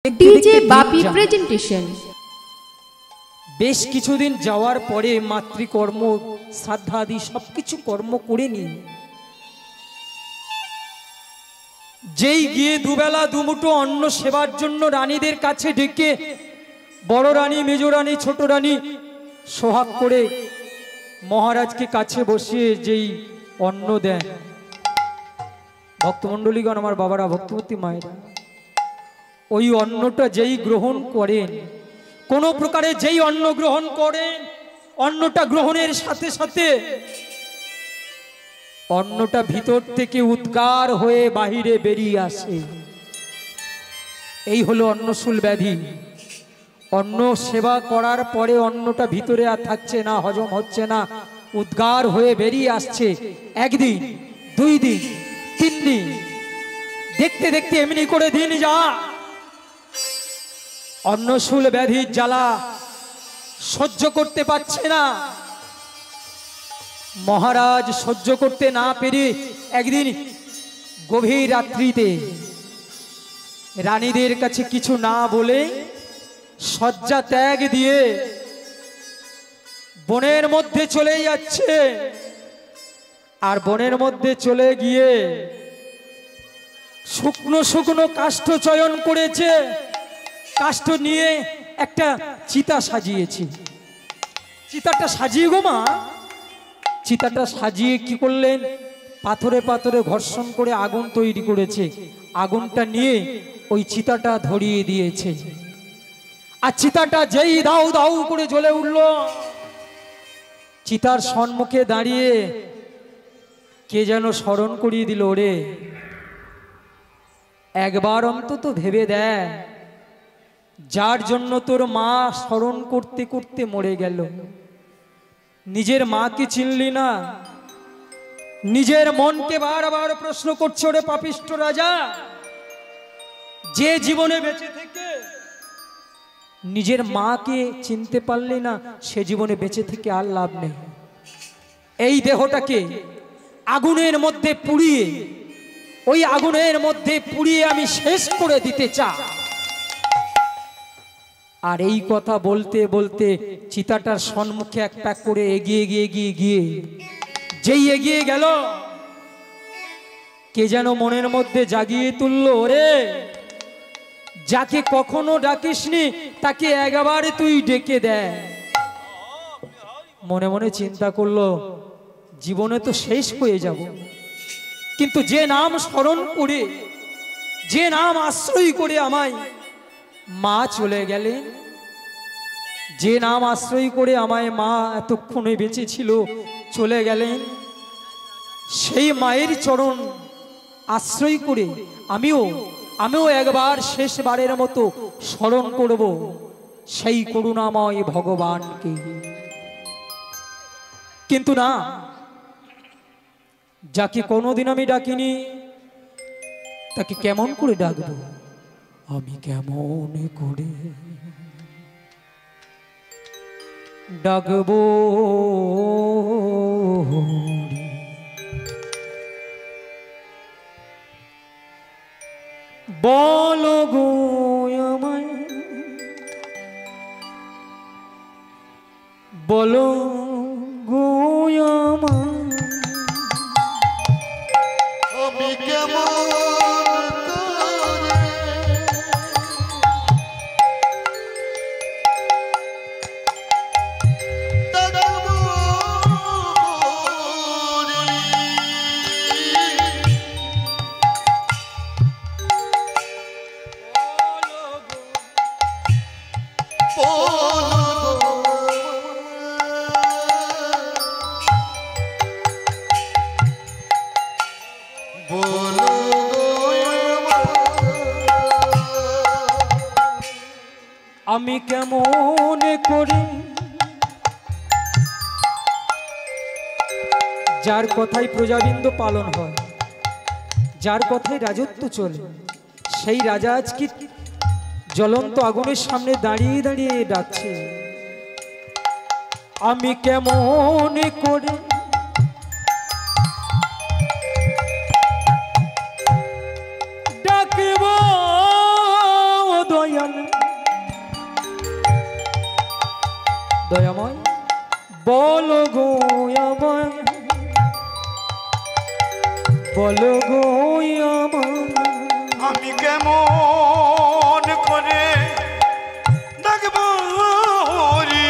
DJ বাপি presentation. বেশ কিছুদিন যাওয়ার পরে মাতৃকর্ম শ্রাদ্ধাদি সবকিছু কর্ম করে নি, যেই গিয়ে দুবেলা দুমুঠো অন্ন সেবার জন্য রানীদের কাছে ডেকে বড় রানী, মেজ রানী, ছোট রানী সোহাগ করে মহারাজকে কাছে বসিয়ে যেই অন্ন দেন, ভক্তমণ্ডলীগণ, আমার বাবারা, ভক্তবতী মায়েরা, ওই অন্নটা যেই গ্রহণ করেন, কোন প্রকারে যেই অন্ন গ্রহণ করেন, অন্নটা গ্রহণের সাথে সাথে অন্নটা ভিতর থেকে উদ্গার হয়ে বাহিরে বেরিয়ে আসে। এই হলো অন্নশূল ব্যাধি। অন্ন সেবা করার পরে অন্নটা ভিতরে আর থাকছে না, হজম হচ্ছে না, উদ্গার হয়ে বেরিয়ে আসছে। একদিন, 2 দিন, 3 দিন, দেখতে দেখতে এমনি করে দিন যা অন্নশূল ব্যাধির জ্বালা সহ্য করতে পারছে না। মহারাজ সহ্য করতে না পেরে একদিন গভীর রাত্রিতে রানীদের কাছে কিছু না বলে শয্যা ত্যাগ দিয়ে বনের মধ্যে চলে যাচ্ছে। আর বনের মধ্যে চলে গিয়ে শুকনো শুকনো কাষ্ঠ চয়ন করেছে। কাষ্ঠ নিয়ে একটা চিতা সাজিয়েছি। চিতাটা সাজিয়ে গো মা, চিতাটা সাজিয়ে কি করলেন, পাথরে পাথরে ঘর্ষণ করে আগুন তৈরি করেছে। আগুনটা নিয়ে ওই চিতাটা ধরিয়ে দিয়েছে। আর চিতাটা যেই দাউ দাউ করে জ্বলে উঠল, চিতার সম্মুখে দাঁড়িয়ে কে যেন স্মরণ করিয়ে দিল, ওরে একবার অন্তত ভেবে দেয়, যার জন্য তোর মা স্মরণ করতে করতে মরে গেল, নিজের মাকে চিনলি না, নিজের মনকে বারবার প্রশ্ন করছে, ওরে পাপিষ্ঠ রাজা, যে জীবনে বেঁচে থেকে নিজের মাকে চিনতে পারলি না, সে জীবনে বেঁচে থেকে আর লাভ নেই। এই দেহটাকে আগুনের মধ্যে পুড়িয়ে, ওই আগুনের মধ্যে পুড়িয়ে আমি শেষ করে দিতে চাই। আর এই কথা বলতে বলতে চিতাটার সম্মুখে এক প্যাক করে এগিয়ে গিয়ে গিয়ে গিয়ে যেই এগিয়ে গেল, কে যেন মনের মধ্যে জাগিয়ে তুলল, ওরে যাকে কখনো ডাকিসনি তাকে একবার তুই ডেকে দে। মনে মনে চিন্তা করলো, জীবনে তো শেষ হয়ে যাব, কিন্তু যে নাম স্মরণ করে, যে নাম আশ্রয় করে আমায় মা চলে গেলেন, যে নাম আশ্রয় করে আমায় মা এতক্ষণে বেঁচে ছিল চলে গেলেন, সেই মায়ের চরণ আশ্রয় করে আমিও একবার শেষবারের মতো স্মরণ করব সেই করুণাময় ভগবানকে। কিন্তু না, যাকে কোনোদিন আমি ডাকিনি তাকে কেমন করে ডাকবো, আমি কেমন করে ডাকবো, বলো গো আমায়, বলো গো আমায়, আমি কেমন আমি কেমন করে, যার কথাই প্রজাবৃন্দ পালন হয়, যার কথায় রাজত্ব চলে, সেই রাজা আজকে জ্বলন্ত আগুনের সামনে দাঁড়িয়ে দাঁড়িয়ে ডাকছে, আমি কেমন করে ডাকব দয়া দয়াল দয়াময় বলো গো আমায়, বলো গো আমায় আমি কেমন করে ডাকবো হরি,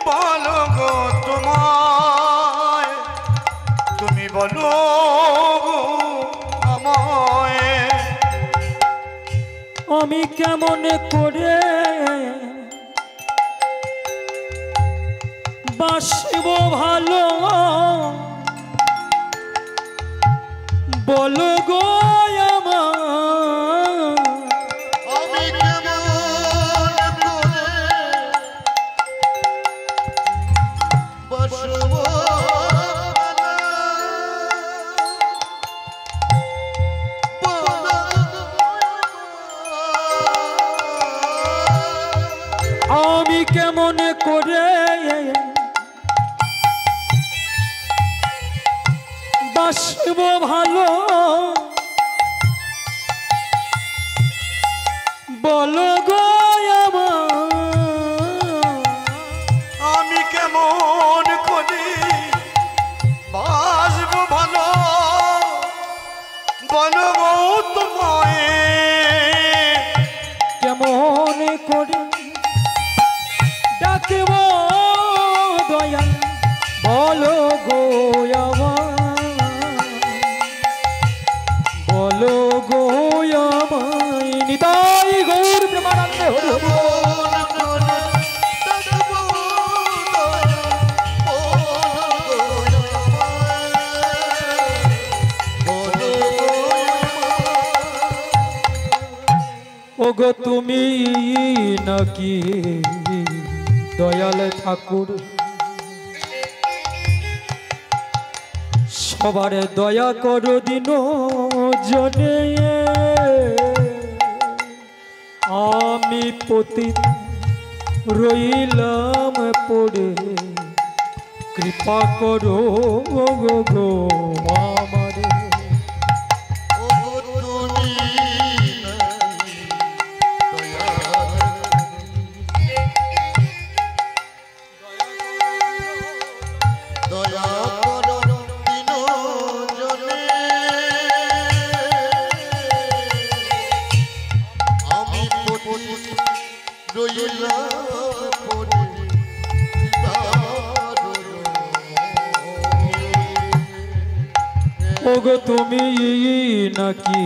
বলো গো তোমায়, তুমি বলো গো আমায়। আমি কেমন করে বাসব ভালো, বলো গো আমায়। আমি কেমন করে বসবো আমি কেমন করে বাসব ভালো, বলো গো আমায়। আমি কেমন করে বাসবো ভালো, বলো গো তোমায়, কেমন করে ডাকব দয়াল, বলো গো আমায়, বলো গো আমায়। নিতাই গৌর প্রেমানন্দে হরি হরি বল। ওগো তুমি নাকি দয়াল ঠাকুর, সবার দয়া করো দিন জনে, আমি পতিত রইলাম পড়ে, কৃপা করো গো গো আমারে। ওগো তুমি নাকি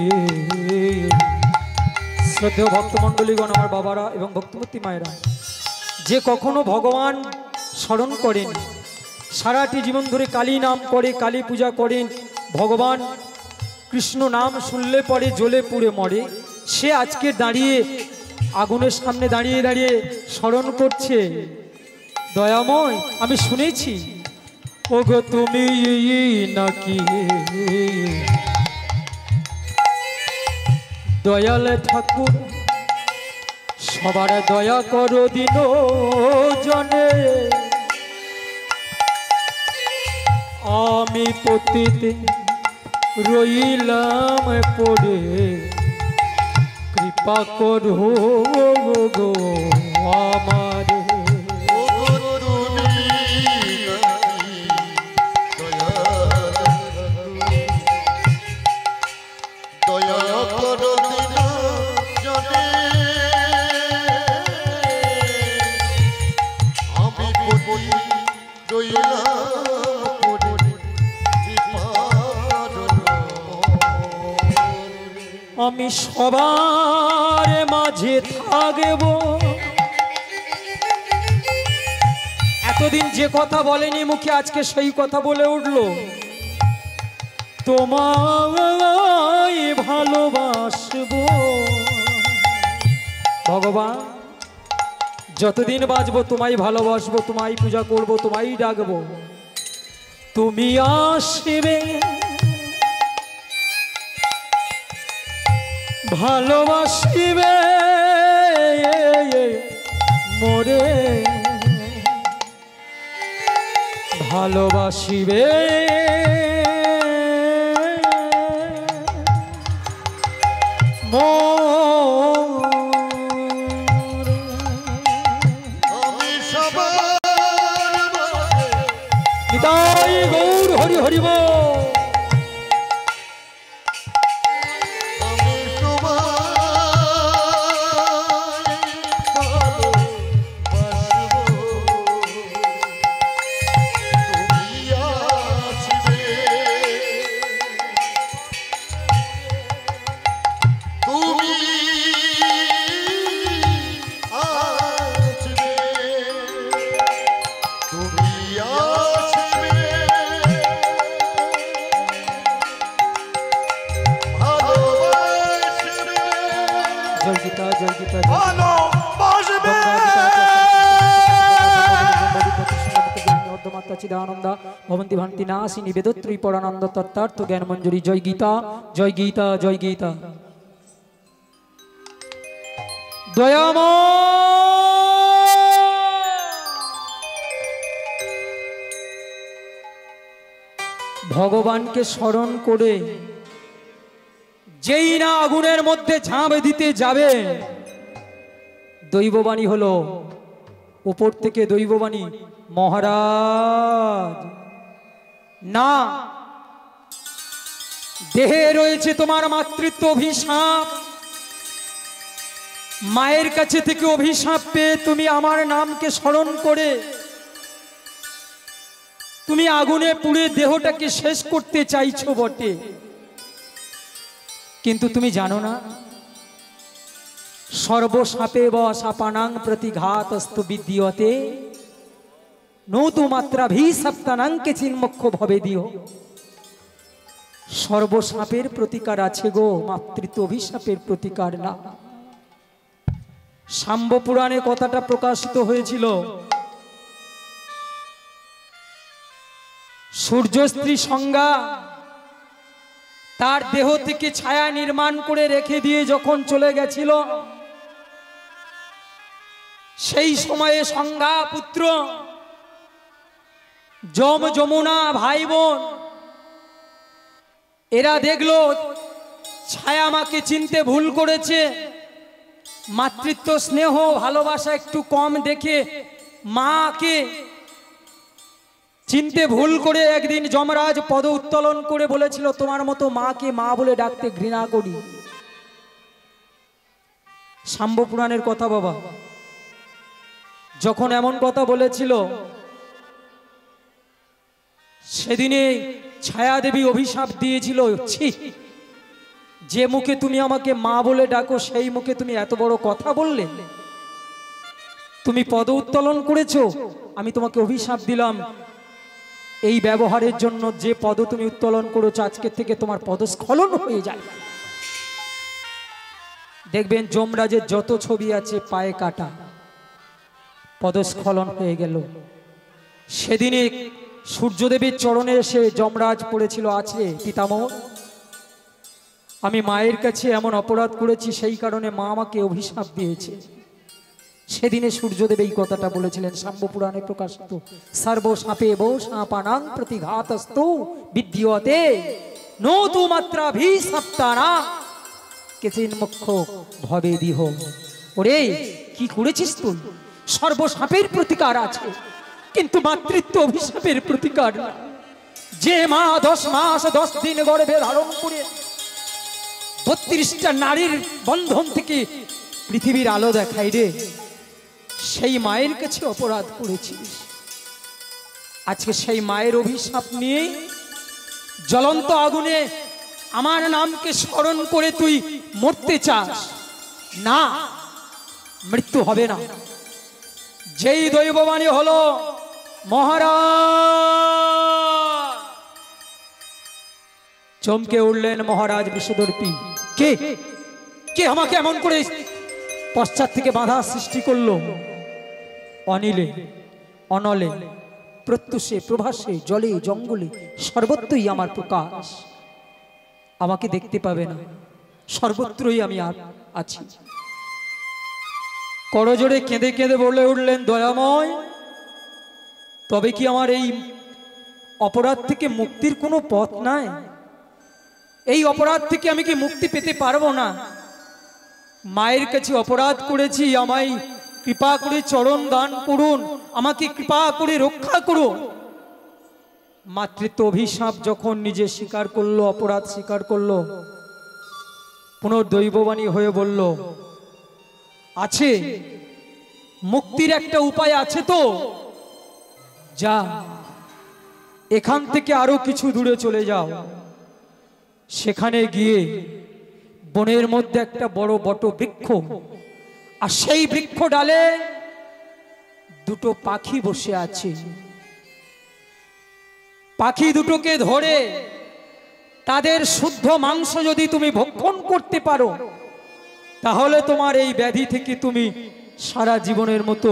শ্রদ্ধেয় ভক্তমণ্ডলীগণ, আমার বাবারা এবং ভক্তমূর্তি মায়েরা, যে কখনো ভগবান স্মরণ করেন, সারাটি জীবন ধরে কালী নাম করে, কালী পূজা করেন, ভগবান কৃষ্ণ নাম শুনলে পরে জ্বলে পুড়ে মরে, সে আজকে দাঁড়িয়ে আগুনের সামনে দাঁড়িয়ে দাঁড়িয়ে স্মরণ করছে দয়াময়। আমি শুনেছি ওগো তুমি নাকি দয়াল ঠাকুর, সবার দয়া করো দিন জনে, আমি পতিত রইলাম পড়ে, কৃপা করো গো আমারে। আমি সবার মাঝে থাকব, এতদিন যে কথা বলেনি মুখে আজকে সেই কথা বলে উঠল, তোমায় ভালোবাসবো ভগবান, যতদিন বাঁচবো তোমায় ভালোবাসবো, তোমায় পূজা করব, তোমায় ডাকবো, তুমি আসবে ভালোবাসিবে মোরে, ভালোবাসিবে মোরে। জয় গীতা ভালোবাসবে মাতা চিদানন্দ ভবন্তি ভান্তি নাসিনী বেদত্রী পরানন্দ তত্ত্বার্থ জ্ঞান মঞ্জুরি জয় গীতা জয় গীতা জয় গীতা ভগবানকে স্মরণ করে যেই না আগুনের মধ্যে ঝাঁপ দিতে যাবে দৈববাণী হলো উপর থেকে দৈববাণী মহারাজ না দেহে রয়েছে তোমার মাতৃত্ব অভিশাপ মায়ের কাছে থেকে অভিশাপ পেয়ে তুমি আমার নামকে স্মরণ করে তুমি আগুনে পুড়ে দেহটাকে শেষ করতে চাইছো বটে কিন্তু তুমি জানো না সর্বসাপে সাপানাং প্রতিঘাতস্তু বিদ্যতে নৌতু মাত্রাভিশপ্তানাঙ্কে চিন্মুখ্য ভবে দিও সর্বসাপের প্রতিকার আছে গো মাতৃত্ব অভিশাপের প্রতিকার না শাম্ব পুরাণে কথাটা প্রকাশিত হয়েছিল সূর্য স্ত্রী সংজ্ঞা তার দেহ থেকে ছায়া নির্মাণ করে রেখে দিয়ে যখন চলে গেছিল সেই সময়ে সংজ্ঞা পুত্র যম যমুনা ভাই বোন এরা দেখলো ছায়া আমাকে চিনতে ভুল করেছে মাতৃত্ব স্নেহ ভালোবাসা একটু কম দেখে মাকে চিনতে ভুল করে একদিন যমরাজ পদ উত্তোলন করে বলেছিল তোমার মতো মাকে মা বলে ডাকতে ঘৃণা করি শাম্ব পুরাণের কথা বাবা যখন এমন কথা বলেছিল সেদিনে ছায়া দেবী অভিশাপ দিয়েছিল ছি যে মুখে তুমি আমাকে মা বলে ডাকো সেই মুখে তুমি এত বড় কথা বললে তুমি পদ উত্তোলন করেছো আমি তোমাকে অভিশাপ দিলাম এই ব্যবহারের জন্য যে পদ তুমি উত্তোলন করেছো আজকে থেকে তোমার পদস্খলন হয়ে যায় দেখবেন যমরাজের যত ছবি আছে পায়ে কাটা পদস্খলন হয়ে গেল সেদিনে সূর্যদেবের চরণে এসে যমরাজ পড়েছিল আছে পিতামহ আমি মায়ের কাছে এমন অপরাধ করেছি সেই কারণে মা আমাকে অভিশাপ দিয়েছে সেদিনে সূর্যদেব এই কথাটা বলেছিলেন শাম্ব পুরাণে প্রকাশিত সর্বসাপে সাপানাং প্রতিঘাতস্তু বিদ্যতে নৌতু মাত্রাভিশপ্তানা কেচিন্মুখ্য ভবে দিহ ওরে কি করেছিস তুই সর্বসাপের প্রতিকার আছে কিন্তু মাতৃত্ব অভিশাপের প্রতিকার না যে মা 10 মাস 10 দিন গর্ভে ধারণ করে 32টা নারীর বন্ধন থেকে পৃথিবীর আলো দেখাই রে সেই মায়ের কাছে অপরাধ করেছিস আজকে সেই মায়ের অভিশাপ নিয়ে জ্বলন্ত আগুনে আমার নামকে স্মরণ করে তুই মরতে চাস না মৃত্যু হবে না যেই দৈববাণী হলো মহারাজ চমকে উঠলেন মহারাজ বিশ্বদর্পী কে কে আমাকে এমন করে পশ্চাৎ থেকে বাধা সৃষ্টি করলো অনিলে অনলে প্রত্যুষে প্রভাসে জলে জঙ্গলে সর্বত্রই আমার প্রকাশ আমাকে দেখতে পাবে না সর্বত্রই আমি আছি করজোড়ে কেঁদে কেঁদে বলে উঠলেন দয়াময় তবে কি আমার এই অপরাধ থেকে মুক্তির কোনো পথ নাই এই অপরাধ থেকে আমি কি মুক্তি পেতে পারবো না মায়ের কাছে অপরাধ করেছি আমায় কৃপা করে চরণ দান করুন আমাকে কৃপা করে রক্ষা করুন মাতৃত্ব অভিশাপ যখন নিজে স্বীকার করলো অপরাধ স্বীকার করলো পুনর্দৈববাণী হয়ে বলল আছে মুক্তির একটা উপায় আছে তো যা এখান থেকে আরো কিছু দূরে চলে যাও সেখানে গিয়ে বনের মধ্যে একটা বড় বট বৃক্ষ আর সেই বৃক্ষ ডালে দুটো পাখি বসে আছে পাখি দুটোকে ধরে তাদের শুদ্ধ মাংস যদি তুমি ভক্ষণ করতে পারো তাহলে তোমার এই ব্যাধি থেকে তুমি সারা জীবনের মতো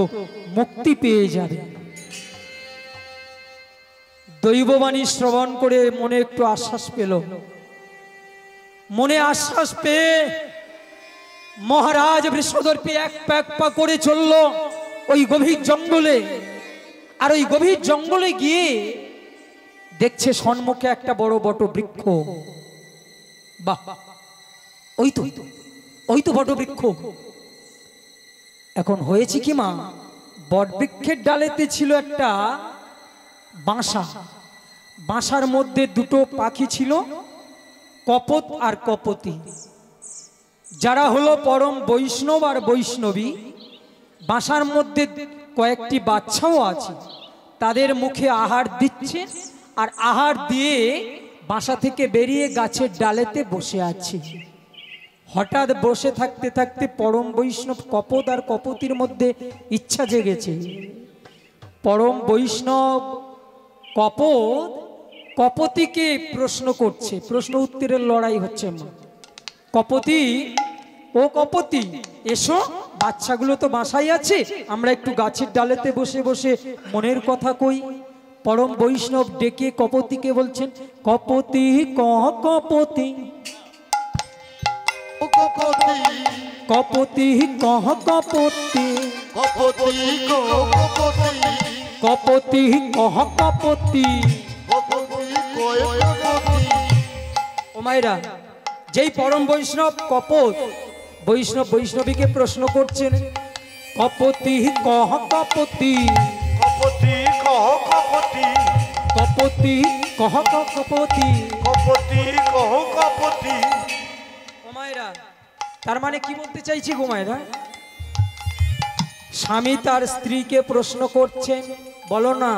মুক্তি পেয়ে যাবে। দৈববাণী শ্রবণ করে মনে একটু আশ্বাস পেল। মনে আশ্বাস পেয়ে মহারাজ বৃষদর্পী এক পা করে চলল ওই গভীর জঙ্গলে। আর ওই গভীর জঙ্গলে গিয়ে দেখছে সম্মুখে একটা বড় বট বৃক্ষ। বাহ, ওই তো বট বৃক্ষ। এখন হয়েছে কি মা, বট বৃক্ষের ডালেতে ছিল একটা বাসা। বাসার মধ্যে দুটো পাখি ছিল, কপত আর কপতি, যারা হলো পরম বৈষ্ণব আর বৈষ্ণবী। বাসার মধ্যে কয়েকটি বাচ্চাও আছে, তাদের মুখে আহার দিচ্ছে। আর আহার দিয়ে বাসা থেকে বেরিয়ে গাছের ডালেতে বসে আছে। হঠাৎ বসে থাকতে থাকতে পরম বৈষ্ণব কপত আর কপতির মধ্যে ইচ্ছা জেগেছে। পরম বৈষ্ণব কপত কপতিকে প্রশ্ন করছে, প্রশ্ন উত্তরের লড়াই হচ্ছে। কপতি, ও কপতি, এসো, বাচ্চাগুলো তো বাসায় আছে, আমরা একটু গাছের ডালেতে বসে বসে মনের কথা কই। পরম বৈষ্ণব ডেকে কপতিকে বলছেন, কপতি কহ কপতি, কপতি কহ কপতি, কপতি কহ কপতি। ও মায়েরা, যেই পরম বৈষ্ণব কপত বৈষ্ণবীকে প্রশ্ন করছেন, কপতি কহ কপতি, কপতি কহ কপতি, কপতি কহ কপতি, কপতি কহ কপতি। ও মায়েরা, তার মানে কি বলতে চাইছি গো মায়েরা? স্বামী তার স্ত্রীকে প্রশ্ন করছেন, বলো না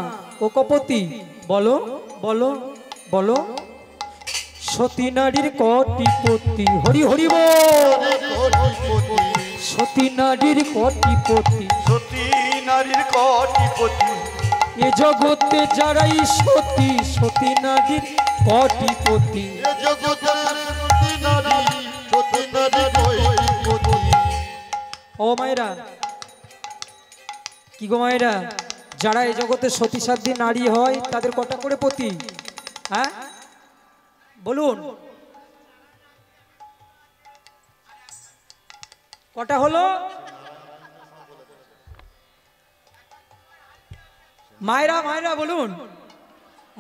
ও কপতি, বলো বলো বলো, সতী নারীর কটিপতি, হরি হরি বল, সতী নারীর কটিপতি, সতী নারীর কটিপতি, এ জগতে যারাই সতী, সতী নারীর কটিপতি। ও মায়েরা, কি গো মায়েরা, যারা এই জগতে সতী সাধ্যী নারী হয় তাদের কটা করে পতি? হ্যাঁ বলুন, কটা হলো? মায়েরা মায়েরা বলুন।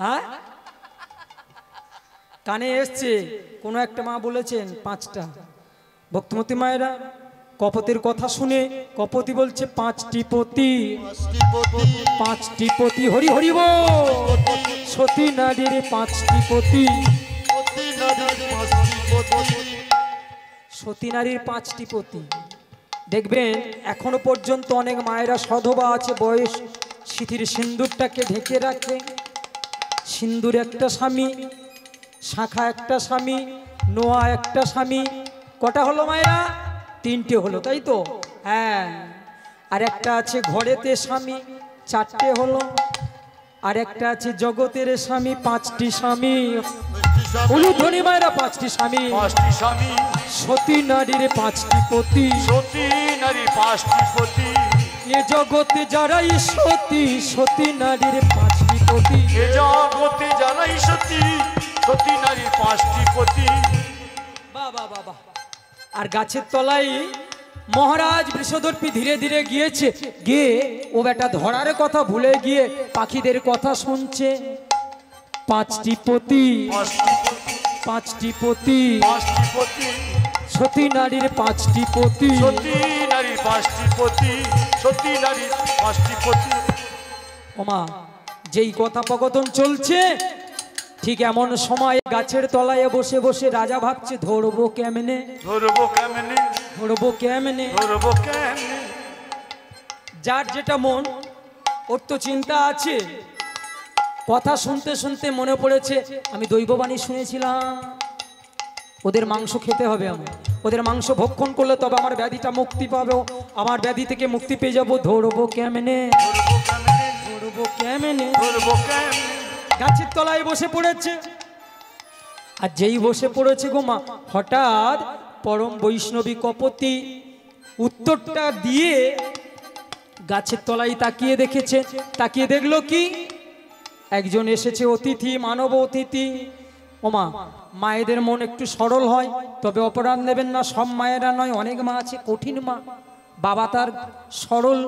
হ্যাঁ, কানে এসছে, কোনো একটা মা বলেছেন 5টা। ভক্তিমতী মায়েরা, কপতির কথা শুনে কপতি বলছে 5টি পতি, 5টি পতি, হরি হরি বল, সতী নারীর 5টি পতি, সতী নারীর 5টি পতি। দেখবেন এখনো পর্যন্ত অনেক মায়েরা সধবা আছে, বয়স সিঁথির সিন্দুরটাকে ঢেকে রাখে। সিন্দুর একটা স্বামী, শাখা একটা স্বামী, নোয়া একটা স্বামী। কটা হলো মায়েরা? 3টে হলো, তাই তো? হ্যাঁ, আর একটা আছে ঘরেতে স্বামী, 4টে হলো। আর একটা আছে জগতের স্বামী, 5টি স্বামী। উলুধ্বনি মায়েরা, 5টি স্বামী, 5টি স্বামী, সতী নারীর 5টি পতি, সতী নারীর 5টি পতি, এ জগতে যারাই সতী, সতী নারীর 5টি পতি, এ জগতে যারাই সতী, সতী নারীর 5টি পতি। বাবা বাবা। আর গাছের তলায় মহারাজ বৃষদর্পী ধীরে ধীরে গিয়েছে, গিয়ে ও বেটা ধরার কথা ভুলে গিয়ে পাখিদের কথা শুনছে। 5টি পতি, 5টি পতি, 5টি পতি, সতী নারীর 5টি পতি, সতী নারীর 5টি পতি, সতী নারীর 5টি পতি। ওমা, যেই কথোপকথন চলছে ঠিক এমন সময় গাছের তলায় বসে বসে রাজা ভাবছে, ধরবো কেমনে, ধরবো কেমনে, ধরবো কেমনে। ধরবো কেমনে। যার যেটা মন, ওর তো চিন্তা আছে। কথা শুনতে শুনতে মনে পড়েছে, আমি দৈববাণী শুনেছিলাম, ওদের মাংস খেতে হবে, আমার ওদের মাংস ভক্ষণ করলে তবে আমার ব্যাধিটা মুক্তি পাবে, আমার ব্যাধি থেকে মুক্তি পেয়ে যাবো। ধরবো কেমনে, ধরবো কেমনে, ধরবো কেমনে। গাছের তলায় বসে পড়েছে। আর যেই বসে পড়েছে গো মা, হঠাৎ পরম বৈষ্ণবী কপতি উত্তরটা দিয়ে গাছের তলায় তাকিয়ে দেখেছে। তাকিয়ে দেখলো কি, একজন এসেছে অতিথি, মানব অতিথি। ওমা, মায়েদের মন একটু সরল হয়, তবে অপরাধ নেবেন না, সব মায়েরা নয়, অনেক মা আছে কঠিন মা। বাবা তার সরল,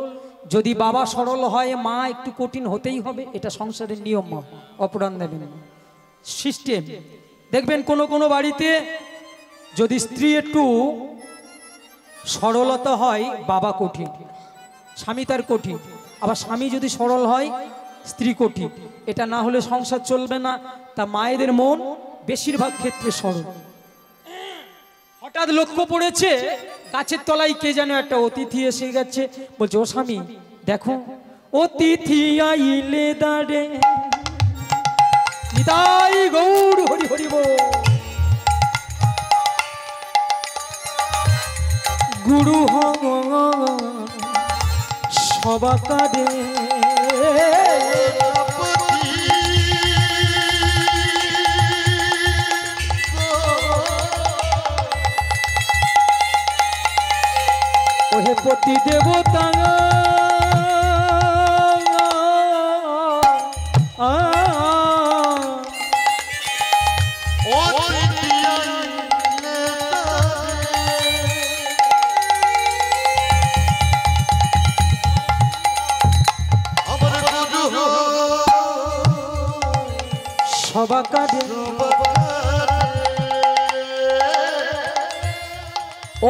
যদি বাবা সরল হয় মা একটু কঠিন হতেই হবে, এটা সংসারের নিয়ম, মা অপরাধ নেবেন না, সিস্টেম। দেখবেন কোনো কোনো বাড়িতে যদি স্ত্রী একটু সরলতা হয় বাবা কঠিন, স্বামী তার কঠিন। আবার স্বামী যদি সরল হয় স্ত্রী কঠিন। এটা না হলে সংসার চলবে না। তা মায়েদের মন বেশিরভাগ ক্ষেত্রে সরল। হঠাৎ লক্ষ্য পড়েছে গাছের তলায় কে যেন একটা অতিথি এসে গেছে। বলছে, ও স্বামী দেখো, অতিথি আইলে দাঁড়ে, নিতাই গৌর হরি হরি বল। গুরু সবা কাঁদে, ওহে পতি দেবতা সবা কাঁদে,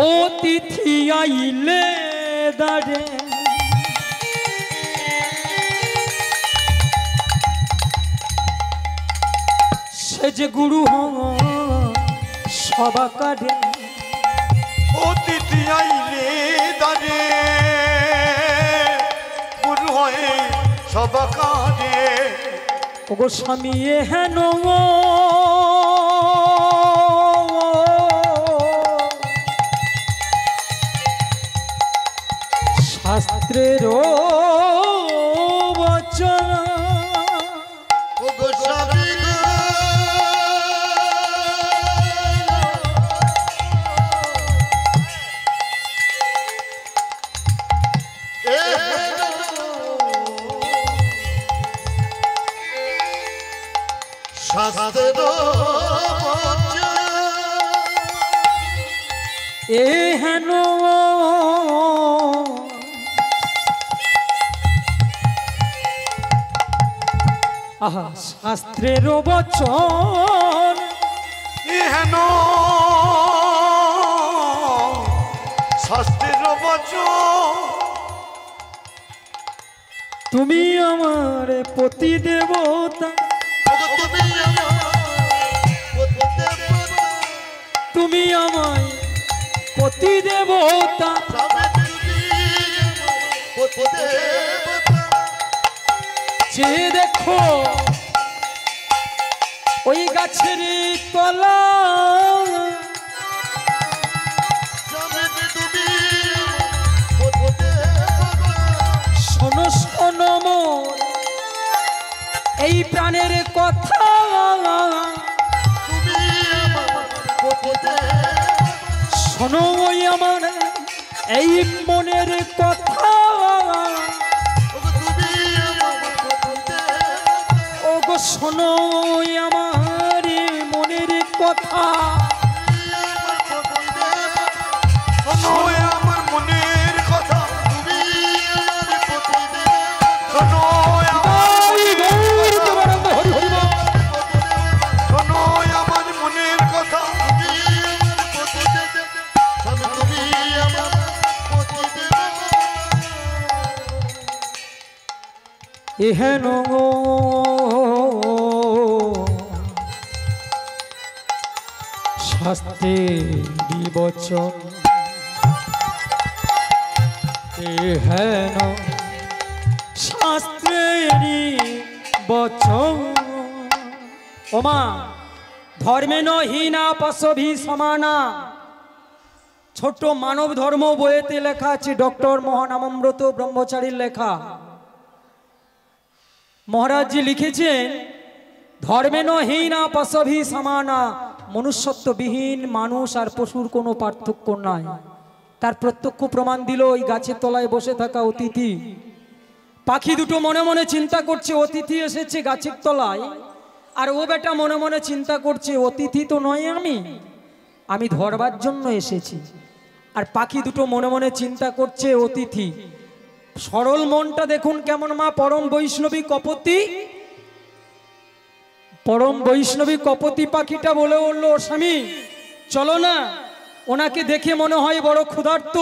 অতিথি আইলে দাঁড়ে, সে যে গুরু সবা কাঁদে। অতিথি আইলে দাঁড়ে, গুরু হয়ে সবা কাঁদে। ওগো স্বামী হেন শাস্ত্রের বচন, ওগো স্বামী গো, শাস্ত্রের বচন, এ হেন আহা শাস্ত্রের বচন, হেন শাস্ত্রের বচন। তুমি আমার পতি দেবতা, তুমি তুমি আমায় পতি দেবতা। যে দেখো ওই গাছের তলা, শোনো শোনো মোর এই প্রাণের কথা, শোনো ওই আমার এই মনের কথা, ওগো শোনো ওই আমার মনের কথা, শোনো আমার মনের কথা, শোনো শোনো আমার মনের কথা। এহেন শাস্ত্রের বচন, এহেন শাস্ত্রের বচন। ওমা, ধর্মে নহীনা পশভি সমানা, ছোট্ট মানব ধর্ম বইয়েতে লেখা আছে, ডক্টর মহানামব্রত ব্রহ্মচারীর লেখা। মহারাজজি লিখেছেন, ধর্মে নহীনা পশভি সমানা, মনুষ্যত্ববিহীন মানুষ আর পশুর কোনো পার্থক্য নাই। তার প্রত্যক্ষ প্রমাণ দিল ওই গাছের তলায় বসে থাকা অতিথি। পাখি দুটো মনে মনে চিন্তা করছে অতিথি এসেছে গাছের তলায়, আর ও বেটা মনে মনে চিন্তা করছে অতিথি তো নয়, আমি ধরবার জন্য এসেছি। আর পাখি দুটো মনে মনে চিন্তা করছে অতিথি। সরল মনটা দেখুন কেমন মা পরম বৈষ্ণবী কপতি। পরম বৈষ্ণবী কপতি পাখিটা বলে উঠল, স্বামী চলো না, ওনাকে দেখে মনে হয় বড় ক্ষুধার্ত,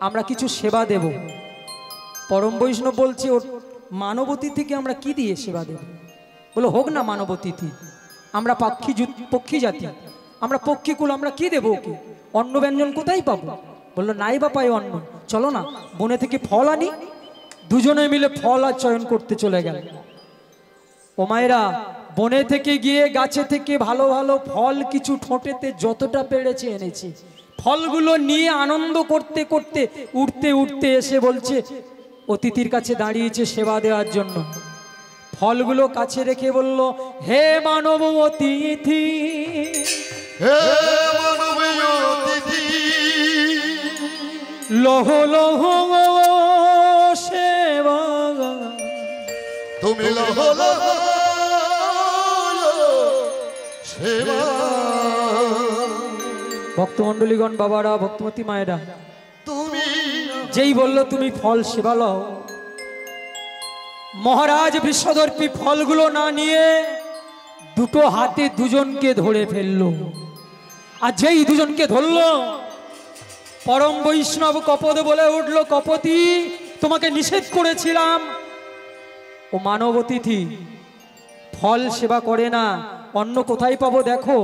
আমরা কিছু সেবা দেব। পরম বৈষ্ণব বলছে, ওর মানব অতিথিকে আমরা কি দিয়ে সেবা দেব? বলো হোক না মানব অতিথি, আমরা পক্ষী জাতি, আমরা পক্ষীকুল, আমরা কি দেবো ওকে? অন্ন ব্যঞ্জন কোথায় পাবো? বললো নাই বা পাই অন্ন, চলো না বনে থেকে ফল আনি। দুজনে মিলে ফল আর চয়ন করতে চলে গেল। ও মায়েরা, বনে থেকে গিয়ে গাছে থেকে ভালো ভালো ফল কিছু ঠোঁটেতে যতটা পেরেছে এনেছি। ফলগুলো নিয়ে আনন্দ করতে করতে উঠতে উঠতে এসে বলছে, অতিথির কাছে দাঁড়িয়েছে সেবা দেওয়ার জন্য। ফলগুলো কাছে রেখে বলল, হে মানব অতিথি, হে মানব অতিথি, লহ লহ সেবা, তুমি লহ লহ সেবা। ভক্তমণ্ডলীগণ, বাবারা, ভক্তমতী মায়েরা, তুমি যেই বলল তুমি ফল সেবা লও, মহারাজ বিশ্বদর্পী ফলগুলো না নিয়ে দুটো হাতে দুজনকে ধরে ফেললো। আর যেই দুজনকে ধরলো, পরম বৈষ্ণব কপদ বলে উঠল, কপতি তোমাকে নিষেধ করেছিলাম, ও মানব অতিথি ফল সেবা করে না, অন্য কোথায় পাবো দেখো।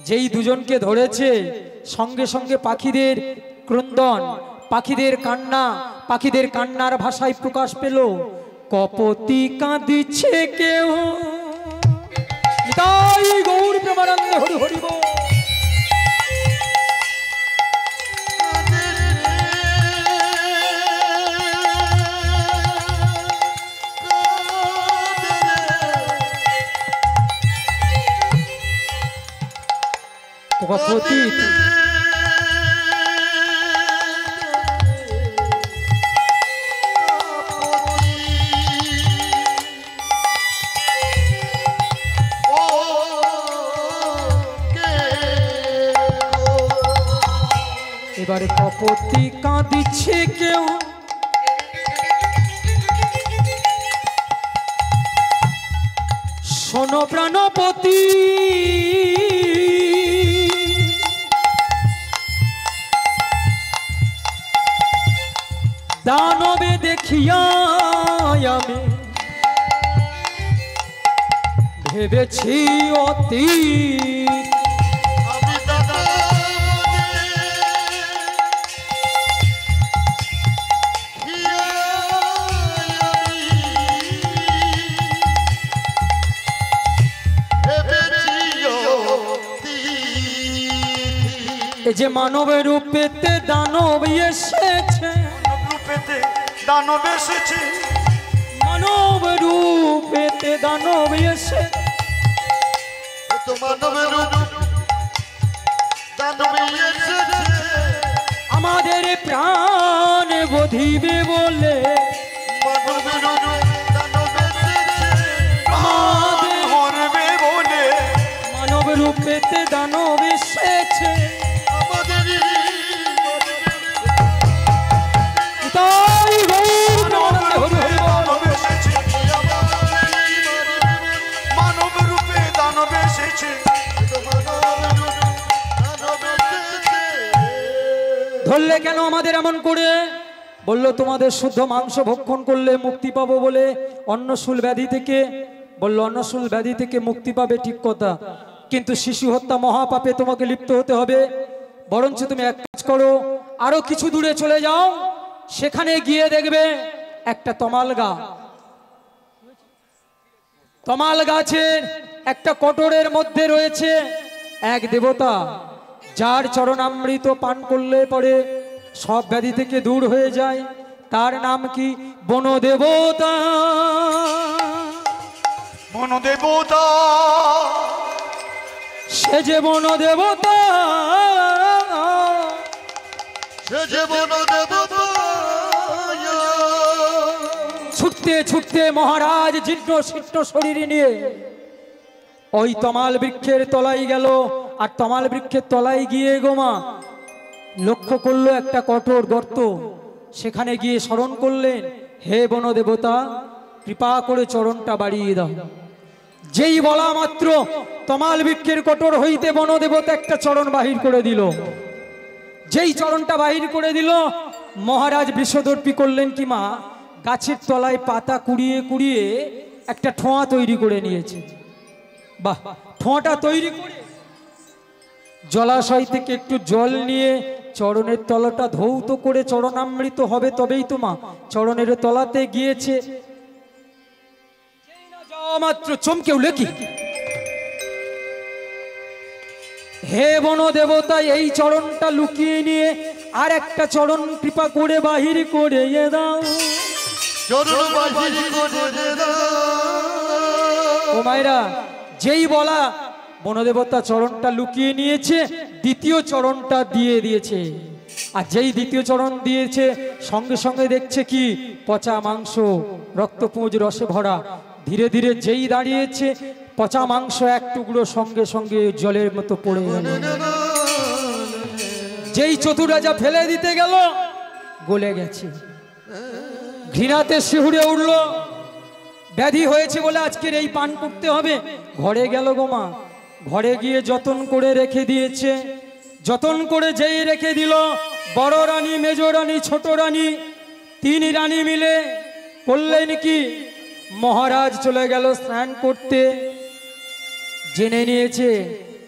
যেই দুজনকে ধরেছে, সঙ্গে সঙ্গে পাখিদের ক্রন্দন, পাখিদের কান্না, পাখিদের কান্নার ভাষায় প্রকাশ পেল, কপতি কাঁদিছে কেউ। নিতাই গৌর প্রেমানন্দে হরি হরি বল। কপতি এবারে কপতি কাঁদিচ্ছে কেউ, শোনো প্রাণপতি, দানবে দেখিয়া আমি ভেবেছি অতি, যে মানবের রূপেতে দানব এসেছে, দানব এসেছে, মানব রূপেতে দানব এসে, মানবের রূপ দানব এসেছে, আমাদের প্রাণ বধিবে বলে, মানবের রূপ দানব এসেছে, আমাদের মরবে বলে, মানব রূপেতে দানব এসেছে, মানব রূপে দানব এসেছে। ধরলে কেন আমাদের এমন করে? বলল তোমাদের শুদ্ধ মাংস ভক্ষণ করলে মুক্তি পাবো বলে, অন্নশূল ব্যাধি থেকে। বলল অন্নশূল ব্যাধি থেকে মুক্তি পাবে ঠিক কথা, কিন্তু শিশু হত্যা মহাপাপে তোমাকে লিপ্ত হতে হবে। বরঞ্চ তুমি এক কাজ করো, আরো কিছু দূরে চলে যাও, সেখানে গিয়ে দেখবে একটা তমাল গাছ, তমাল গাছের একটা কটরের মধ্যে রয়েছে এক দেবতা, যার চরণামৃত পান করলে পরে সব ব্যাধি থেকে দূর হয়ে যায়। তার নাম কি? বনদেবতা। বনদেবতা সে যে বন দেবতা, সে যে বন দেবতা। ছুটতে ছুটতে মহারাজ জীর্ণ শীর্ণ শরীর নিয়ে ওই তমাল বৃক্ষের তলায় গেল। আর তমাল বৃক্ষের তলায় গিয়ে গোমা লক্ষ্য করলো একটা কঠোর গর্ত। সেখানে গিয়ে স্মরণ করলেন, হে বন দেবতা, কৃপা করে চরণটা বাড়িয়ে দাও। যেই বলা মাত্র তমাল বৃক্ষের কঠোর হইতে বন দেবতা একটা চরণ বাহির করে দিল। যেই চরণটা বাহির করে দিল, মহারাজ বিষদর্পী করলেন কি মা, গাছের তলায় পাতা কুড়িয়ে কুড়িয়ে একটা ঠোঁয়া তৈরি করে নিয়েছে। বাহ, ঠোঁয়াটা তৈরি করে জলাশয় থেকে একটু জল নিয়ে চরণের তলাটা ধৌত করে চরণামৃত হবে, তবেই তো মা চরণের তলাতে গিয়েছে। যাওয়া মাত্র চমকে উঠল, কি হে বন দেবতা, এই চরণটা লুকিয়ে নিয়ে আর একটা চরণ কৃপা করে বাহির করে দাও। চরণ বাহির করে দাও। ও মায়েরা, যেই বলা বনদেবতা চরণটা লুকিয়ে নিয়েছে, দ্বিতীয় চরণটা দিয়ে দিয়েছে। আর যেই দ্বিতীয় চরণ দিয়েছে, সঙ্গে সঙ্গে দেখছে কি পচা মাংস, রক্তপুঞ্জ রসে ভরা। ধীরে ধীরে যেই দাঁড়িয়েছে, পচা মাংস এক টুকরো সঙ্গে সঙ্গে জলের মতো পড়ে গেল। যেই চতুরাজা ফেলে দিতে গেল, গলে গেছে। ঘৃণাতে শিহুরে উঠল, ব্যাধি হয়েছে বলে আজকের এই পান করতে হবে। ঘরে গেল গোমা, ঘরে গিয়ে যতন করে রেখে দিয়েছে। যতন করে যেই রেখে দিল, বড় রানী, মেজ রানী, ছোট রানী, তিন রানী মিলে করলেন কি, মহারাজ চলে গেল স্নান করতে। জেনে নিয়েছে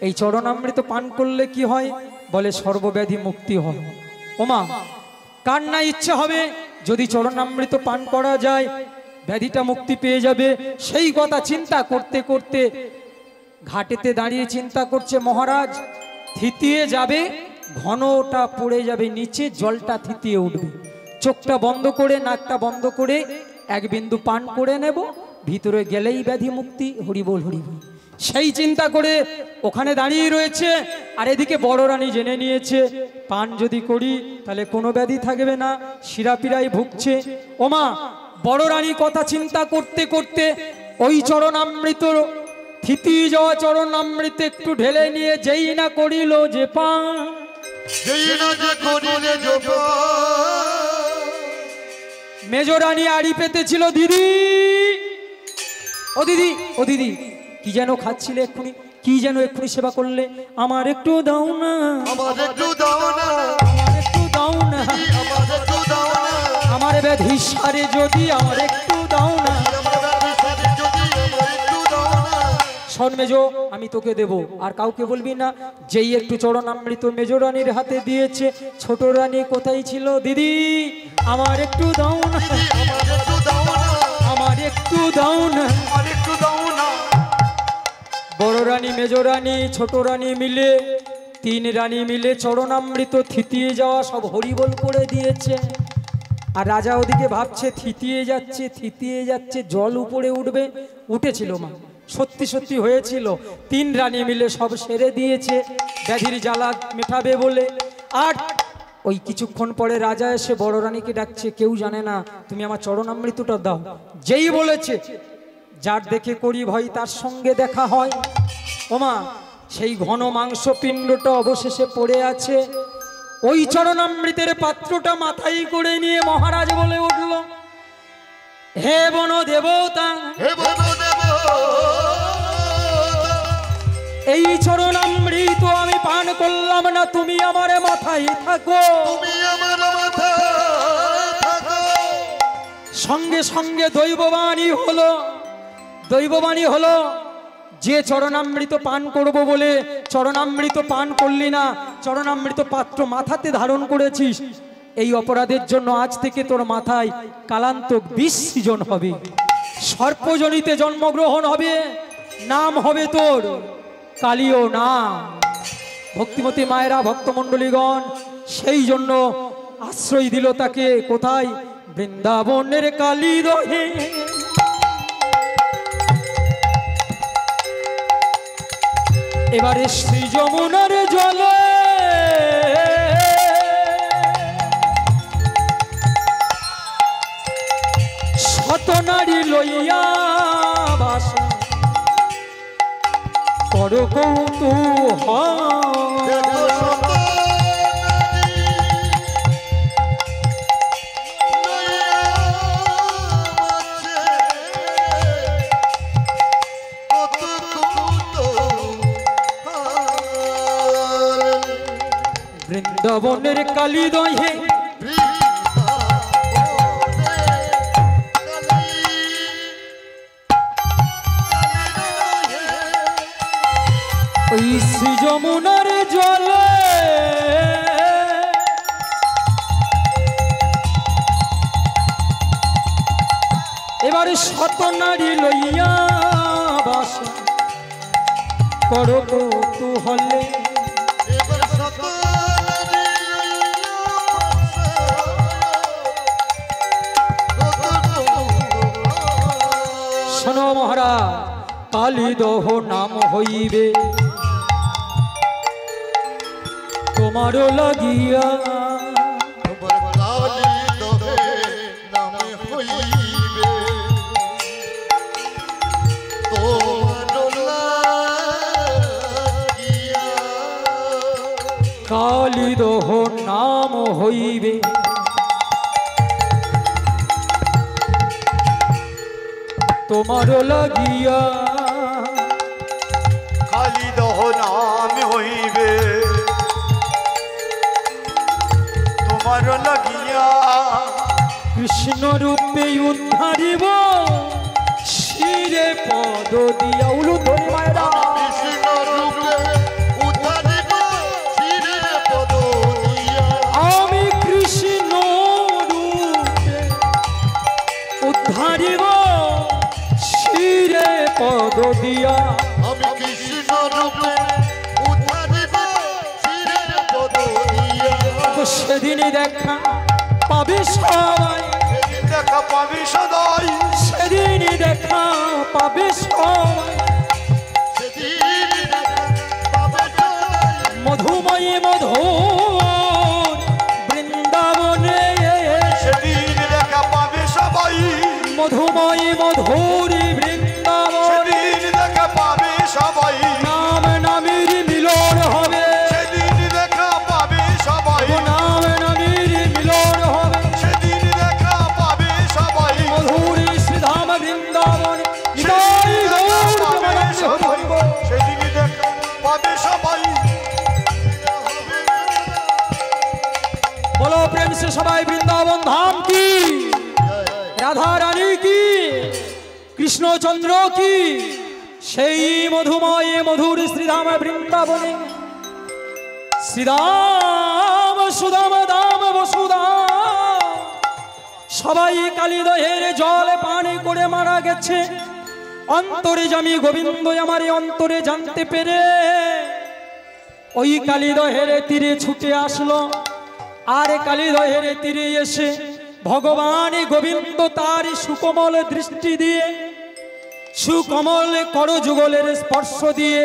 এই চরণামৃত পান করলে কি হয়, বলে সর্বব্যাধি মুক্তি হয়। ওমা, কার না ইচ্ছে হবে যদি চরণামৃত পান করা যায়, ব্যাধিটা মুক্তি পেয়ে যাবে। সেই কথা চিন্তা করতে করতে ঘাটেতে দাঁড়িয়ে চিন্তা করছে মহারাজ, থিতিয়ে যাবে, ঘনটা পড়ে যাবে নিচে, জলটা থিতিয়ে উঠবে। চোখটা বন্ধ করে, নাকটা বন্ধ করে এক বিন্দু পান করে নেব, ভিতরে গেলেই ব্যাধি মুক্তি। হরিবোল হরিবোল। সেই চিন্তা করে ওখানে দাঁড়িয়ে রয়েছে। আর এদিকে বড় রানী জেনে নিয়েছে, পান যদি করি তাহলে কোনো ব্যাধি থাকবে না, শিরাপিরাই ভুগছে। ওমা, বড় রানী কথা চিন্তা করতে করতে ওই চরণামৃত, থিতিয়ে যাওয়া চরণামৃত একটু ঢেলে নিয়ে যেই না করিল যে পান, যেই না যে করিলে যে পান। মেজরানী আড়ি পেতেছিল, দিদি ও দিদি, ও দিদি, কি যেন খাচ্ছিলে এক্ষুনি, কি যেন এক্ষুনি সেবা করলে, আমার একটু দাও না, আমার একটু দাও না, আমার একটু দাও না, আমার একটু দাও না, আমার ব্যাধি সারে যদি আমার একটু দাও না। আমার ব্যাধি সারে যদি আমার একটু দাও না। শোন মেজো, আমি তোকে দেব, আর কাউকে বলবি না। যেই একটু চরণামৃত মেজো রানীর হাতে দিয়েছে, ছোট রানী কোথায় ছিল, দিদি আমার একটু দাও না, আমার একটু দাও না, আমার একটু দাও না। আমার একটু দাও না। বড় রানী, মেজো রানী, ছোট রানী মিলে, তিন রানী মিলে চরণামৃত থিতিয়ে যাওয়া সব হরিবোল করে দিয়েছে। আর রাজা ওদিকে ভাবছে, থিতিয়ে যাচ্ছে, থিতিয়ে যাচ্ছে, জল উপরে উঠবে। উঠেছিল মা, সত্যি সত্যি হয়েছিল। তিন রানী মিলে সব সেরে দিয়েছে, ব্যাধির জ্বালা মেটাবে বলে। আর ওই কিছুক্ষণ পরে রাজা এসে বড় রানীকে ডাকছে, কেউ জানে না, তুমি আমার চরণামৃতটা দাও। যেই বলেছে, যার দেখে করি ভয় তার সঙ্গে দেখা হয়। ওমা, সেই ঘন মাংস পিণ্ডটা অবশেষে পড়ে আছে। ওই চরণামৃতের পাত্রটা মাথায় করে নিয়ে মহারাজ বলে উঠল, হে বন দেবতা, হে বন দেবতা, এই চরণামৃত আমি পান করলাম না, তুমি আমার মাথায় থাকো। তুমি আমার মাথায় থাকো। সঙ্গে সঙ্গে দৈববাণী হলো, দৈববাণী হলো, যে চরণামৃত পান করব বলে চরণামৃত পান করলি না, চরণামৃত পাত্র মাথাতে ধারণ করেছিস, এই অপরাধের জন্য আজ থেকে তোর মাথায় কালান্তক বিষ সৃজন হবে, সর্পজনিতে জন্মগ্রহণ হবে, নাম হবে তোর কালীয় নাম। ভক্তিমতী মায়েরা, ভক্তমণ্ডলীগণ সেই জন্য আশ্রয় দিল তাকে কোথায়, বৃন্দাবনের কালী রহে। এবারে শ্রী যমুনার জলে শত নারী লইয়া বাস কর কৌতূহল। বৃন্দাবনের কালী দহে ওই শ্রী যমুনার জলে এবারে শত নারী লইয়া বাস করো কৌতূহলে। শোনো মহারাজ, কালীদহ নাম হইবে তোমারও লাগিয়া, কালীদহ নাম হইবে তোমারও লাগিয়া, কালীদহ নাম হইবে তোমার লাগিয়া। কৃষ্ণ রূপে উদ্ধারিব শিরে পদ দিয়া। উলু ধরে মায়েরা কৃষ্ণ রূপে উদ্ধারিব শিরে পদ দিয়া। আমি কৃষ্ণ রূপে উদ্ধারিব শিরে পদ দিয়া। আমি কৃষ্ণ রূপে উদ্ধারিব শিরে পদ দিয়া। সেদিন দেখা পাবে সবাই, সেদিন দেখা পাবি সদাই, সেদিন দেখা পাবে সবাই। সেদিন দেখা পাবে সদাই। মধুময়ী মধুর বৃন্দাবনে সেদিন দেখা পাবে সবাই, মধুময়ী মধুর বৃন্দাবনে সেদিন দেখা পাবে সবাই। নাম নামের মিলন হবে, সেদিন দেখা পাবে সবাই, নাম নামের মিলন হবে। সেদিন দেখা পাবে সবাই, মধুর শ্রীধাম বৃন্দাবন সেদিন দেখা পাবে সবাই, সেদিন দেখা পাবে সবাই। বলো প্রেম সে সবাই বৃন্দাবন ধাম কি, রাধা রানী কি, কৃষ্ণচন্দ্র কি। সেই মধুময় মধুর শ্রীধাম বৃন্দাবনে শ্রীদাম সুদাম দাম বসুদাম সবাই কালীদহের জল পান করে মারা গেছে। অন্তরে জামি গোবিন্দ আমার অন্তরে জানতে পেরে ওই কালীদহের তীরে ছুটে আসলো। আর কালীদহের তীরে এসে ভগবান গোবিন্দ তার সুকমল দৃষ্টি দিয়ে, সুকমল করযুগলের স্পর্শ দিয়ে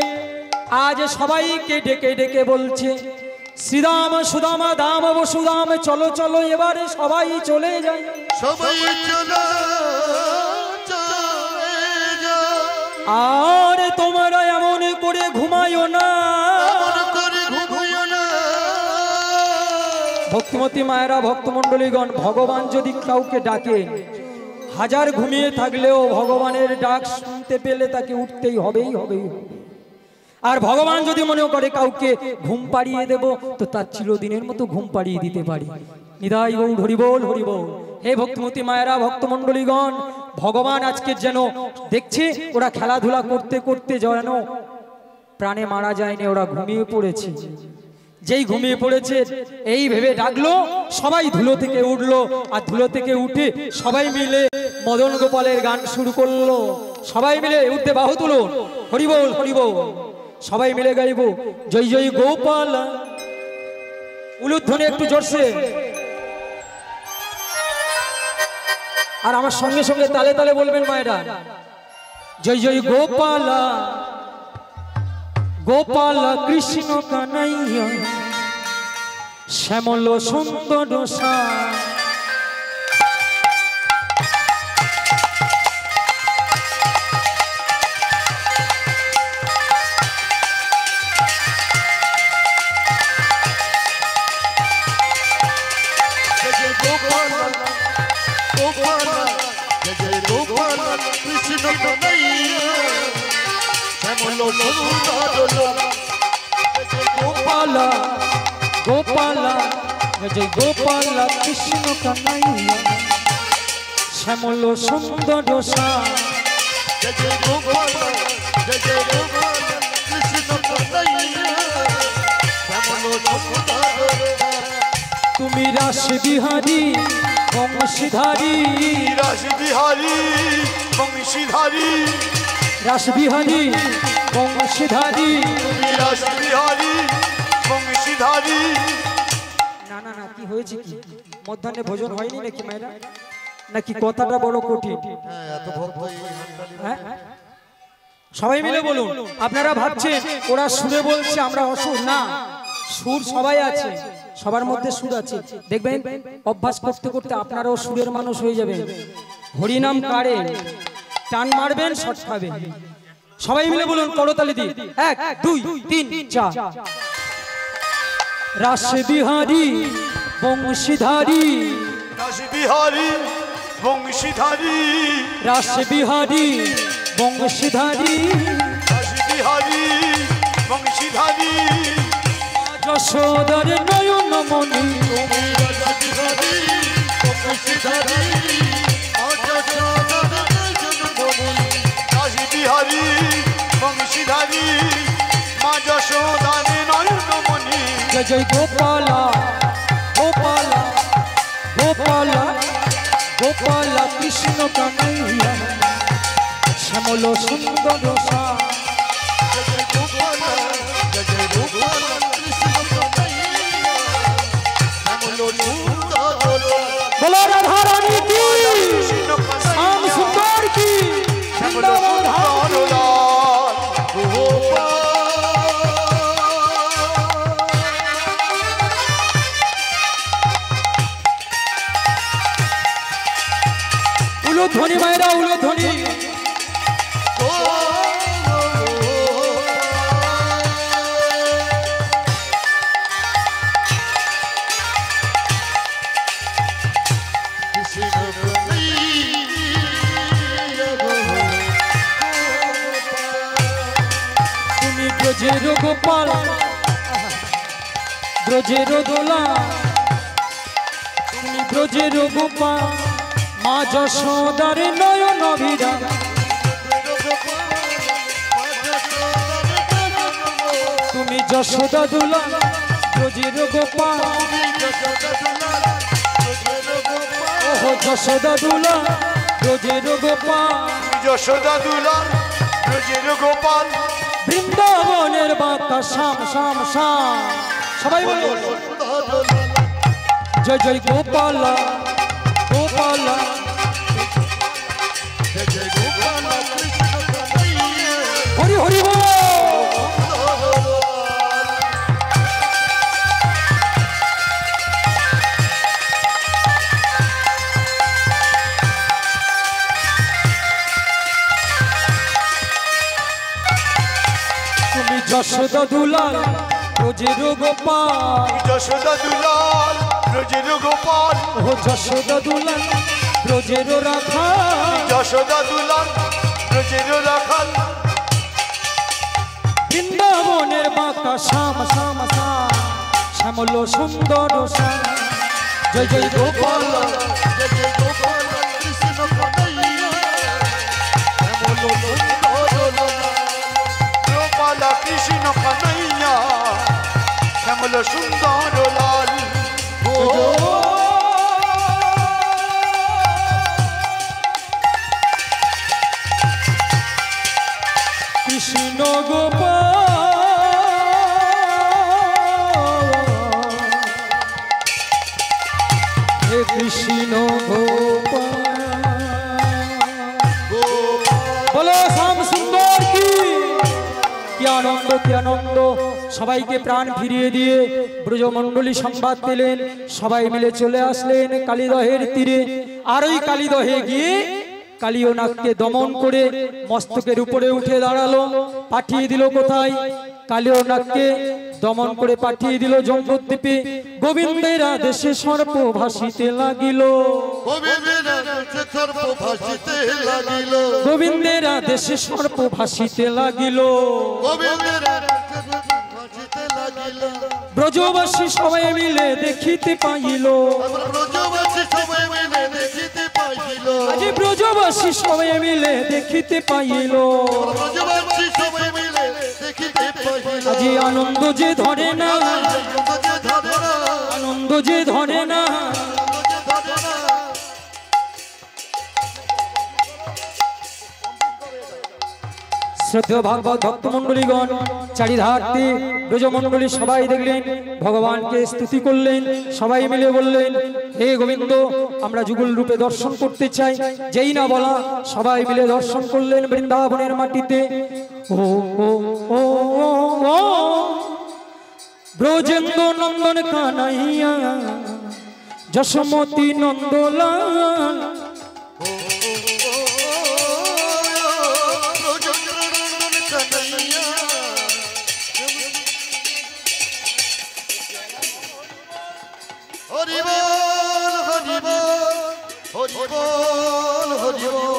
আজ সবাইকে ডেকে ডেকে বলছে, শ্রীদাম সুদাম দাম বসুদাম চলো চলো এবারে সবাই চলে যায়। সবাই চলে যায়। আর তোমরা এমন করে ঘুমায়ো না, ভক্তিমতী মায়েরা ভক্তমণ্ডলীগণ, ভগবান যদি কাউকে ডাকে হাজার ঘুমিয়ে থাকলেও ভগবানের ডাক শুনতে পেলে তাকে উঠতেই হবেই হবেই। আর ভগবান যদি মনে করে কাউকে ঘুম পাড়িয়ে দেব তো তার চিরদিনের মতো ঘুম পাড়িয়ে দিতে পারি। নিদাই গৌর হরিবোল হরিবোল। হে ভক্তিমতী মায়েরা ভক্তমণ্ডলীগণ, ভগবান আজকে যেন দেখছে ওরা খেলাধুলা করতে করতে যেন প্রাণে মারা যায়নি, ওরা ঘুমিয়ে পড়েছে। যেই ঘুমিয়ে পড়েছে এই ভেবে ডাকলো, সবাই ধুলো থেকে উঠলো। আর ধুলো থেকে উঠে সবাই মিলে মদন গোপালের গান শুরু করলো। সবাই মিলে উঠতে বাহু তুলো, হরিবোল হরিবোল। সবাই মিলে গাইবো জয় জয় গোপাল। উলুধ্বনি একটু জোরসে, আর আমার সঙ্গে সঙ্গে তালে তালে বলবেন মায়েরা, জয় জয় গোপাল গোপাল কৃষ্ণ কানাইয়া শ্যামল সুন্দর শ্যাম গোপালা গোপালা জয় গোপালা কৃষ্ণ কানাইয়া শ্যামল সুন্দর শ্যাম তুমি রাস বিহারী বংশীধারী রাস বিহারী বংশীধারী রাস বিহারী বংশীধারী রাস বিহারী বংশীধারী। না না না কি হয়েছে কি মধ্যাহ্নে ভোজন হয়নি নাকি মায়েরা নাকি কথাটা বড় কঠিন হ্যাঁ সবাই মিলে বলুন আপনারা ভাবছেন ওরা সুরে বলছে আমরা অসুর না সুর সবাই আছে সবার মধ্যে সুর আছে দেখবেন অভ্যাস করতে করতে আপনারাও সুরের মানুষ হয়ে যাবেন হরিনাম কারে টান মারবেন শট খাবেন সবাই মিলে বলুন করতালি দি 1 2 3 4 রাস বিহারী বংশীধারী রাস বিহারী বংশীধারী রাস বিহারী বংশীধারী রাস বিহারী বংশীধারী যশোদার নয়ন মণি তুমি রাস বিহারী বংশীধারী রাস বিহারী বংশীধারী মা যশোদার নয়নমণি। জয় জয় গোপালা গোপালা গোপালা গোপালা কৃষ্ণ কানাইয়া শ্যামল সুন্দর শ্যাম বলো রাধা রানী কি শ্যাম সুন্দর কি বৃন্দাবন ধাম উলুধ্বনি মায়েরা উলুধ্বনি তুমি ব্রজের গোপাল ব্রজের দোলা তুমি ব্রজের গোপাল মা যশোদার নয়ন ভিরা তুমি যশোদা দুলা ব্রজের গোপাল ওহো যশোদা দুলা ব্রজের গোপাল যশোদা দুলা ব্রজের গোপাল বৃন্দাবনের বাতা শ্যাম শ্যাম শ্যাম সবাই বলো জয় জয় গোপালা গোপালা হরি হরি বল তুমি যশোদা দুলাল ব্রজের গোপাল যশোদা দুলাল ব্রজের গোপাল ও যশোদা দুলাল ব্রজের রাখা যশোদা দুলাল ব্রজের রাখাল বৃন্দাবনের বাঁকা শ্যাম শ্যাম শ্যাম শ্যামল সুন্দর শ্যাম জয় জয় গোপাল জয় জয় গোপাল কৃষ্ণ কানাইয়া গোপাল কৃষ্ণ কানাইয়া শ্যামল সুন্দর লাল কৃষ্ণ গোপাল হে কৃষ্ণ গোপাল বলো শ্যাম সুন্দর কি কি আনন্দ কি আনন্দ। সবাইকে প্রাণ ফিরিয়ে দিয়ে ব্রজমণ্ডলী সংবাদ পেলেন, সবাই মিলে চলে আসলেন কালীদহের তীরে। আর ওই কালীদহে গিয়ে কালীয়নাগকে দমন করে মস্তকের উপরে উঠে দাঁড়ালো, পাঠিয়ে দিল কোথায়? কালীয়নাগকে দমন করে পাঠিয়ে দিল জম্বুদ্বীপে। গোবিন্দের আদেশে সর্প ভাসিতে লাগিল, গোবিন্দের আদেশে সর্প ভাসিতে লাগিল, গোবিন্দের আদেশে সর্প ভাসিতে লাগিল। গোবিন্দের আদেশে ভাসিতে লাগিল। ব্রজবাসী সবাই মিলে দেখিতে পাইল, ব্রজবাসী সবাই মিলে দেখিতে পাইল, আজ ব্রজবাসী সবাই মিলে দেখিতে পাইল। ব্রজবাসী সবাই মিলে দেখিতে পাইল। আজ আনন্দ যে ধরে না, আনন্দ যে ধরে না। শ্রদ্ধেয় ভাগবত ভক্তমণ্ডলীগণ, চারিধারতে ব্রজমণ্ডলী সবাই দেখলেন, ভগবানকে স্তুতি করলেন, সবাই মিলে বললেন, হে গোবিন্দ, আমরা যুগল রূপে দর্শন করতে চাই। যেই না বলা, সবাই মিলে দর্শন করলেন বৃন্দাবনের মাটিতে। ও ও ও ও ব্রজেন্দ্র নন্দন কানাইয়া, যশোমতি নন্দলাল, হরি বল হরি বল হরি বল হরি বল।